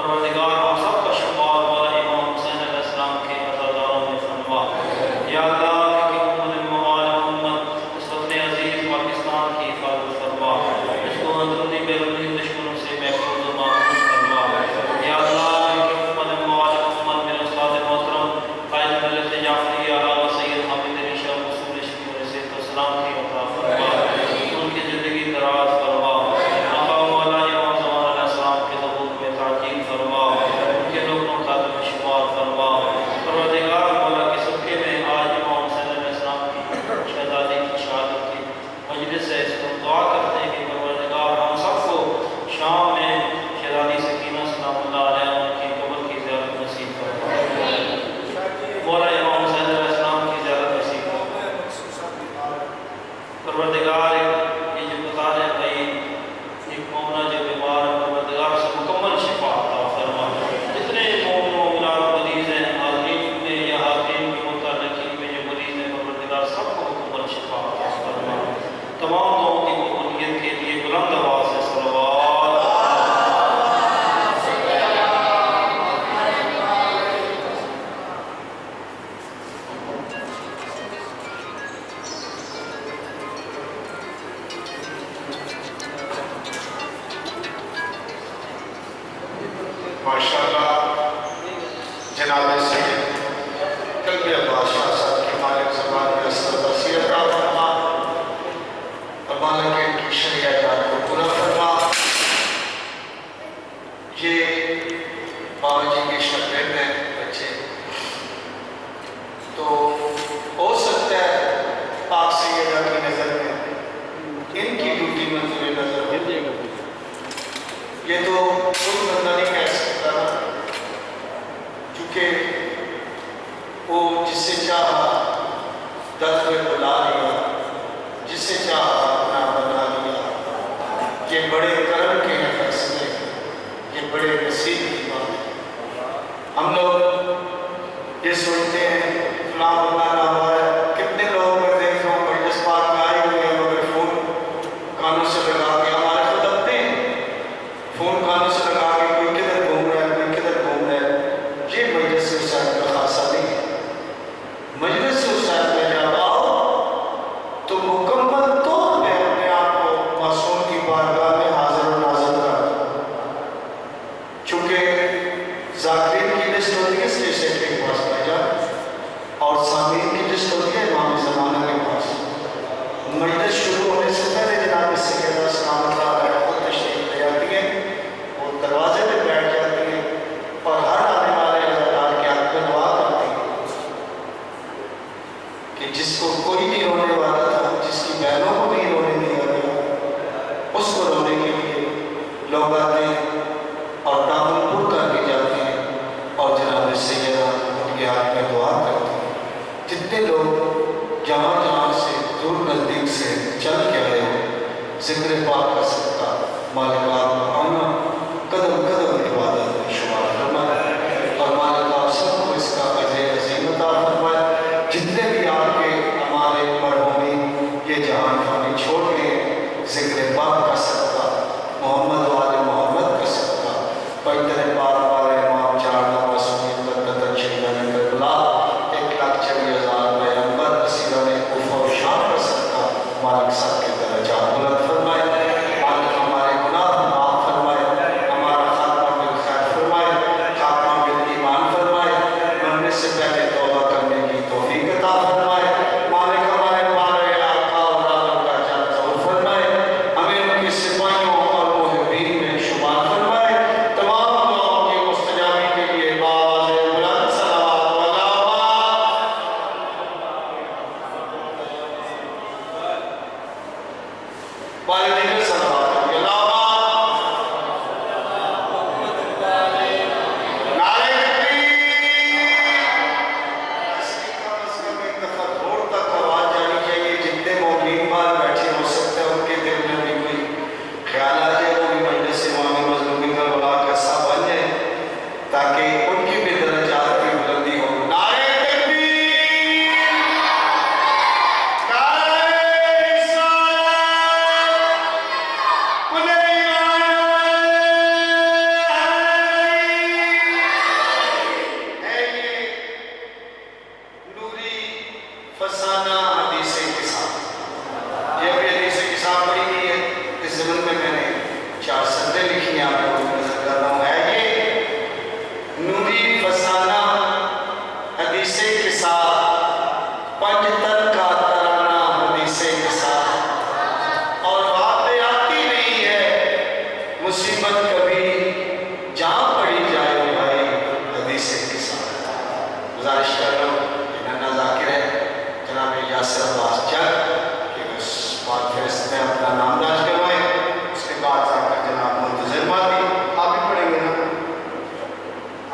پروردگار ہم سب کا شمار والا امام حسین علیہ السلام کے عزاداروں میں فرما۔ یا اللہ کہ امت موال محمد اس وطن عزیز پاکستان کی حفاظت فرما، اس کو اندرونی بیرونی دشمنوں سے محفوظ و محفوظ فرما۔ یا اللہ کہ امت موال محمد میرے استاد محترم قائد ملت جعفریہ آغا سید حامد علی شاہ رسول شفیع علیہ السلام کی عطا فرما، ان کی زندگی دراز فرما، آقا مولا امام زمان علیہ السلام کے ظہور میں تعجیل فرما، ان کے لوگوں خاتم شمار فرما۔ پروردگار مولا کے صدقے میں آج امام حسین علیہ السلام کی شہزادی کی شہادت کی مجلس ہے، اس کو دعا کرتے ہیں کہ پروردگار ہم سب کو شام میں شہزادی سکینہ سلام اللہ علیہ ان کی قبر کی زیارت نصیب فرما، مولا امام حسین علیہ السلام کی زیارت نصیب فرما۔ پروردگار یہ جو بتا رہے ہیں بھائی ایک مومنہ جو بیمار ہے، پروردگار سے مکمل شفا عطا فرما۔ جتنے مومن و مومنات مریض ہیں حاضرین میں یا حاضرین کے متعلقین میں جو مریض ہیں، پروردگار سب کو مکمل شفا عطا فرما۔ تمام دعاؤں کی قبولیت کے لیے بلند آواز سے صلوات۔ ماشاءاللہ جناب سید قلب عباس شاہ صاحب کے مالک زبان میں اثر بصیرت عطا فرما اور مالک ان کی شریعہ جات کو پورا فرما۔ یہ بابا جی کے شاگرد ہیں بچے، تو ہو سکتا ہے پاک سیدہ کی نظر میں ان کی ڈیوٹی منظور نظر ہو، یہ تو کوئی بندہ نہیں کہہ سکتا نا، کیونکہ وہ جس سے چاہا درد میں بلا لیا، جس سے چاہا اپنا بنا لیا۔ یہ بڑے کرم کے ہیں فیصلے، یہ بڑے نصیب کی بات ہے۔ ہم لوگ یہ سوچتے ہیں فلاں بندہ نہ ہوا ہے، کتنے لوگ میں دیکھ رہا ہوں مجلس پاک میں آئے ہوئے ہیں مگر فون کانوں سے لگا کے، ہمارے خود اپنے فون کانوں سے لگا کے کوئی کدھر گھوم رہا ہے کوئی کدھر گھوم رہا ہے۔ یہ مجلس حسین کا خاصہ نہیں ہے۔ مجلس حسین میں جب آؤ تو مکمل طور پہ اپنے آپ کو معصوم کی بارگاہ میں حاضر و ناظر کر دو، چونکہ ذاکرین کی لسٹ ہوتی ہے اسٹیج سیکرٹری کے پاس بھائی جان، اور سامعین کی لسٹ ہوتی ہے امام زمانہ کے پاس۔ مجلس شروع ہونے سے پہلے جناب سیدہ سلام اللہ علیہ خود تشریف لے جاتی ہیں، وہ دروازے پہ بیٹھ جاتی ہیں اور ہر آنے والے عزادار کے حق میں دعا کرتی ہیں کہ جس کو کوئی نہیں رونے والا تھا، جس کی بہنوں کو نہیں رونے دیا گیا، اس کو رونے کے لیے لوگ آتے ہیں اور تعاون پور کر کے جاتے ہیں اور جناب سیدہ ان کے حق میں دعا کرتے ہیں۔ جتنے لوگ جہاں جہاں سے دور نزدیک سے چل کے آئے ہو، ذکر پاک کا صدقہ مالک آپ کو آنا قدم قدم عبادت میں شمار فرمائے اور مالک آپ سب کو اس کا اجر عظیم عطا فرمائے۔ جتنے بھی آپ کے ہمارے مرحومین یہ جہان فانی چھوڑ کے ذکر پاک کا صدقہ محمد وآل محمد کا صدقہ پیدر پاک والے امام چارنا معصومین قدرت شہیدان کربلا 1,40,000 پیغمبر اسیران کوفہ و شام کا صدقہ مالک صاحب کے درجات بلند فرمائے، مالک ہمارے گناہ معاف فرمائے، ہمارا خاتمہ بالخیر فرمائے، خاتمہ بالایمان فرمائے، مرنے سے پہلے توبہ کرنے کی توفیق عطا فرمائے، مالک ہمارے مارے آقا اور عالم کا جان ظہور فرمائے، ہمیں ان کے سپاہیوں اور محبین میں شمار فرمائے۔ تمام دعاؤں کی مستجابی کے لیے باز بلند صلوات و والدین صلوات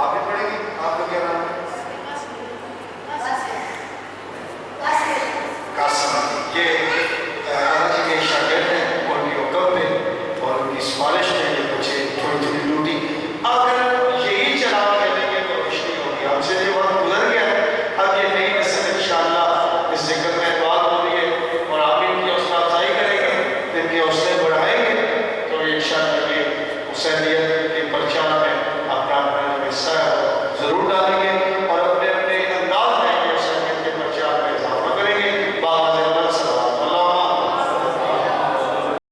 आप भी